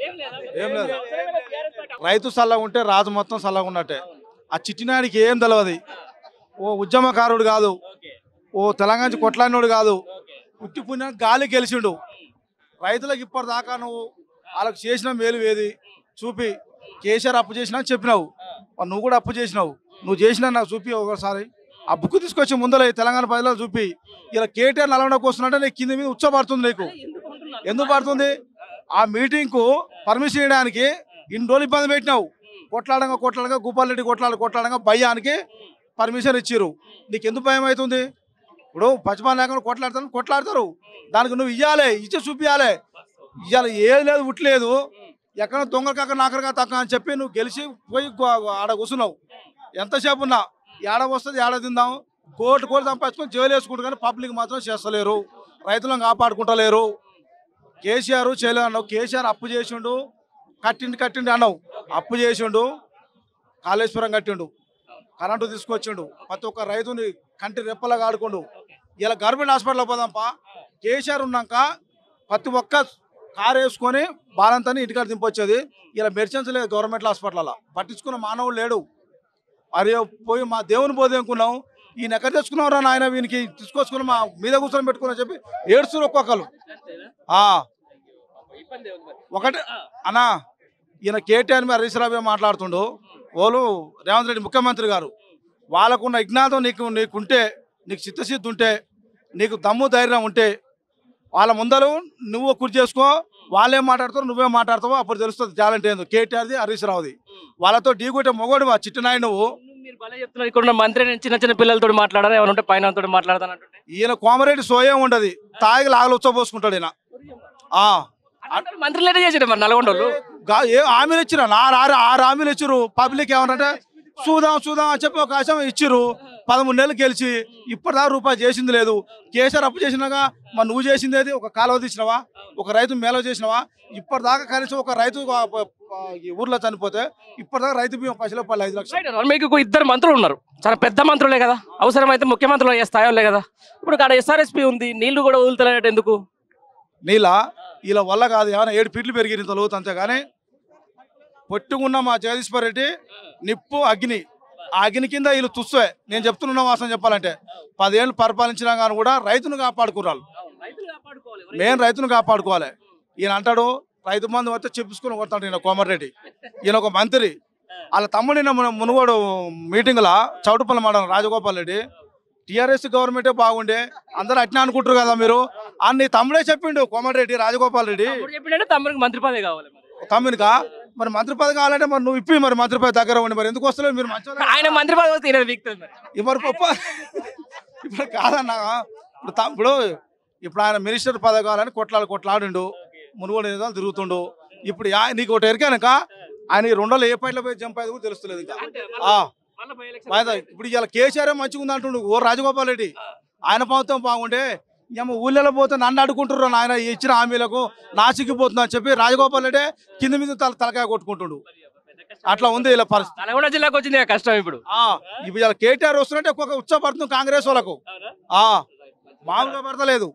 ఏం లేదు. రైతు సల్లగా ఉంటే రాజు మొత్తం సల్లగా ఉన్నట్టే. ఆ చిట్టినాడికి ఏం తెలియదు. ఓ ఉద్యమకారుడు కాదు, ఓ తెలంగాణ నుంచి కొట్లాడినోడు కాదు. ఉట్టి పుణ్యానికి గాలి గెలిచిండు. రైతులకు ఇప్పటిదాకా నువ్వు వాళ్ళకి చేసిన మేలు ఏది చూపి. కేసీఆర్ అప్పు చేసినా చెప్పినావు, నువ్వు కూడా అప్పు చేసినావు. నువ్వు చేసినా నాకు చూపి ఒకసారి ఆ బుక్ తీసుకొచ్చి ముందర తెలంగాణ ప్రజలకు చూపి. ఇలా కేటీఆర్ నల్గొండకు వస్తున్నట్టే నీకు కింద మీద ఉచ్చబడుతుంది. నీకు ఎందుకు పడుతుంది? ఆ మీటింగ్కు పర్మిషన్ ఇవ్వడానికి ఇన్ని రోజులు ఇబ్బంది పెట్టినావు. కొట్లాడంగా గోపాల్ రెడ్డి కొట్లాడంగా భయానికి పర్మిషన్ ఇచ్చిర్రు. నీకు ఎందుకు భయం అవుతుంది? ఇప్పుడు పశ్చిమ లేకుండా కొట్లాడతారు. దానికి నువ్వు ఇవ్వాలి, ఇచ్చి చూపించాలి. ఇవాళ ఏది లేదు, ఉట్లేదు. ఎక్కడ దొంగ కాక నాకరగా తక్కువ అని చెప్పి నువ్వు గెలిచి పోయి ఆడ కూర్చున్నావు. ఎంతసేపు ఉన్నా ఏడ వస్తుంది, ఏడ తిందాం, కోట్లు సంపాదించుకొని జైలు వేసుకుంటారు. కానీ పబ్లిక్ మాత్రం చేస్తలేరు, రైతులను కాపాడుకుంటలేరు. కేసీఆర్ చేయలేదన్నావు. కేసీఆర్ అప్పు చేసిండు, కట్టిండి అన్నావు. అప్పు చేసిండు, కాళేశ్వరం కట్టిండు, కరెంటు తీసుకొచ్చిండు, ప్రతి ఒక్క రైతుని కంటి రెప్పలాగా ఆడుకుండు. ఇలా గవర్నమెంట్ హాస్పిటల్లో పోదాంపా. కేసీఆర్ ఉన్నాక ప్రతి ఒక్క కారు వేసుకొని బాలంతాని ఇంటికాడ దింపొచ్చేది. ఇలా మెడిసిన్స్ లేదు గవర్నమెంట్ హాస్పిటల్లో. పట్టించుకున్న మానవుడు లేడు. అరే పోయి మా దేవుని పోదేనుకున్నాం, ఈయన ఎక్కడ తెచ్చుకున్నావురా నాయన, వీనికి తీసుకొచ్చుకుని మా మీద కూర్చొని పెట్టుకున్నా చెప్పి ఏడుస్తున్నారు ఒక్కొక్కరు. ఒకటి అన్నా, ఈయన కేటీఆర్ మీద హరీష్ రావు మాట్లాడుతుండు. వాళ్ళు రేవంత్ రెడ్డి ముఖ్యమంత్రి గారు వాళ్ళకున్న విజ్ఞానం నీకుంటే, నీకు చిత్తశుద్ధి ఉంటే, నీకు దమ్ము ధైర్యం ఉంటే వాళ్ళ ముందరు నువ్వు కుర్చీ చేసుకో. వాళ్ళేం మాట్లాడతారు, నువ్వేం మాట్లాడతావో అప్పుడు తెలుస్తుంది టాలెంట్ ఏందో. కేటీఆర్ది, హరీష్ రావుది. వాళ్ళతో ఢీకొట్టే మొగోడు మా చిట్టినాయుడు నువ్వు. మీరు భలే చెప్తున్నారు. ఇక్కడ మంత్రి చిన్న పిల్లలతో మాట్లాడారా, ఏమైనా ఉంటే పైన మాట్లాడతానంటే ఈయన కోమరెడ్డి సోయం ఉండదు, తాగి లాగలు ఉచ్చబోసుకుంటాడు ఈయన. మంత్రులు ఎట్లా చేసాడు మరి నల్గొండ వాళ్ళు? ఏ హామీలు ఇచ్చిన 6 హామీలు ఇచ్చిర్రు. పబ్లిక్ ఏమన్నారంటే చూద్దాం అని చెప్పి ఒక ఆశం ఇచ్చిర్రు. 13 నెలలు గెలిచి ఇప్పటిదాకా రూపాయి చేసింది లేదు. కేసీఆర్ అప్పు చేసినాగా మరి నువ్వు చేసింది ఏది? ఒక కాలువ తీసినావా, ఒక రైతు మేళ చేసినావా? ఇప్పటిదాకా కనీసం ఒక రైతు ఈ ఊర్లో చనిపోతే ఇప్పటిదాకా రైతు బియ్యం పైసలు 5 లక్షలు. మీకు 2 మంత్రులు ఉన్నారు, చాలా పెద్ద మంత్రులే కదా, అవసరమైతే ముఖ్యమంత్రులు అయ్యే స్థాయిలే కదా. ఇప్పుడు అక్కడ SRSP ఉంది, నీళ్లు కూడా వదులుతలేట ఎందుకు? వీళ్ళ వల్ల కాదు. ఏమైనా 7 ఫీట్లు పెరిగిన ఇంత లోతు అంతేగాని పొట్టుకున్న మా జగదీశ్వర్ రెడ్డి నిప్పు అగ్ని, ఆ అగ్ని కింద వీళ్ళు తుస్సే. నేను చెప్తున్నా వాసన చెప్పాలంటే 10 ఏళ్ళు పరిపాలించినా కానీ కూడా రైతును కాపాడుకోరాలు. మెయిన్ రైతును కాపాడుకోవాలి. ఈయన అంటాడు రైతు మందు వస్తే చెప్పుకొని కొడతాడు ఈయన కోమరెడ్డి. ఈయన ఒక మంత్రి. వాళ్ళ తమ్ముడు మునుగోడు మీటింగ్లో చౌటుపల్లి మండలం రాజగోపాల్ రెడ్డి, టీఆర్ఎస్ గవర్నమెంటే బాగుండే అందరూ అట్నే అనుకుంటారు కదా మీరు అని తమ్ముడే చెప్పిండు. కోమరెడ్డి రాజగోపాల్ రెడ్డి తమ్ముడికి మంత్రి పదవి కావాలి. తమ్మునికా మరి మంత్రి పదవి కావాలంటే మరి నువ్వు ఇప్పి మరి మంత్రి పదవి దగ్గర ఉండి మరి ఎందుకు వస్తలేదు మీరు? మంచి ఆయన మంత్రి పదవి వస్తే మరి ఇప్పుడు కాదన్నా. ఇప్పుడు ఆయన మినిస్టర్ పదవి కావాలని కొట్లాడిండు, మునుగోడు నిజాలు తిరుగుతుండు. ఇప్పుడు నీకు ఒకటి ఎరికానక ఆయన 2 రోజులు ఏ పార్టీలో పోయి జంప్ అయ్యేది కూడా తెలుస్తలేదు ఇంకా. ఇప్పుడు ఇలా కేసీఆర్ మంచిగా ఉంది అంటుండు ఓ రాజగోపాల్ రెడ్డి. ఆయన ప్రభుత్వం బాగుండే ఏమో ఊళ్ళలో పోతే నన్ను అడుగుంటున్నారు, ఆయన ఇచ్చిన హామీలకు నాసిగిపోతున్నా అని చెప్పి రాజగోపాల్ రెడ్డి కింద మీద తలకాయ కొట్టుకుంటుండు. అట్లా ఉంది ఇలా పరిస్థితి. నల్గొండ జిల్లాకు వచ్చింది కష్టం. ఇప్పుడు ఇలా కేటీఆర్ వస్తున్నట్టే ఒక్కొక్క ఉత్సాహపడుతుంది కాంగ్రెస్ వాళ్ళకు. మామూలుగా పడతలేదు.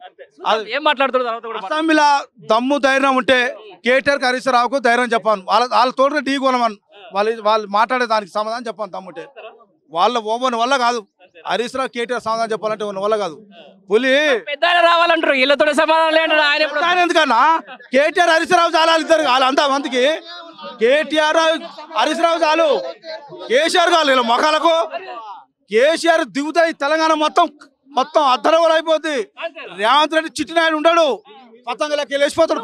ఏం మాట్లాడుతున్నారు? అసెంబ్లీలో దమ్ము ధైర్యం ఉంటే కేటీఆర్ హరీష్ రావుకు ధైర్యం చెప్పాను. వాళ్ళ తోట ఢీ కొనమని వాళ్ళు మాట్లాడే దానికి సమాధానం చెప్పాను. దమ్ముంటే వాళ్ళ ఓవన్ వల్ల కాదు. హరీష్ రావు కేటీఆర్ సమాధానం చెప్పాలంటే ఓవన్ వల్ల కాదు. పులి పెద్ద రావాలంటారు, వీళ్ళతో సమాధానం లేదు. ఆయన ఎందుకన్నా కేటీఆర్ హరీష్ రావు చాలా ఇద్దరు వాళ్ళంతా మందికి. కేటీఆర్ హరీష్ రావు చాలు, కేసీఆర్ కాదు. వీళ్ళ మొఖాలకు కేసీఆర్ దిగుతాయి. తెలంగాణ మొత్తం అద్దరవలు అయిపోద్ది. రేవంత్ రెడ్డి చిట్టినాయుడు ఉండడు, పతంగలకి వెళ్ళిపోతాడు.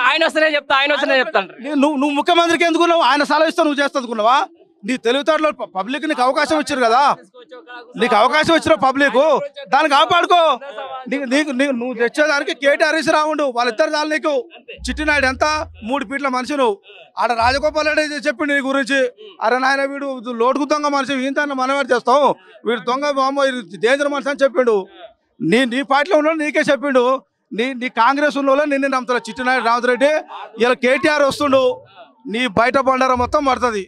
ఆయన వస్తేనే చెప్తాను. నువ్వు ముఖ్యమంత్రికి ఎందుకున్నావు? ఆయన సలహా ఇస్తా నువ్వు చేస్తానుకున్నావా? నీ తెలివితేటలో పబ్లిక్ నీకు అవకాశం ఇచ్చారు కదా, నీకు అవకాశం ఇచ్చిన పబ్లిక్ దాన్ని కాపాడుకో. నువ్వు తెచ్చేదానికి కేటీ హరీష్ రావుండు వాళ్ళిద్దరు చాలు నీకు. చిట్టినాయుడు ఎంత 3 ఫీట్ల మనిషి నువ్వు. ఆడ రాజగోపాల్ రెడ్డి చెప్పిండు నీ గురించి, అరే నాయన వీడు లోటుకు దొంగ మనిషి, ఈయన మనవాడు చేస్తావు, వీడు దొంగ బామ్మ డేంజర్ మనిషి అని చెప్పిండు. నీ పార్టీలో ఉన్న నీకే చెప్పిండు. నీ కాంగ్రెస్ ఉన్న నిన్ను నమ్ముతారు చిట్టినాయుడు రేవంత్ రెడ్డి. ఇలా కేటీఆర్ వస్తుండు, నీ బయట బండారం మొత్తం పడుతుంది.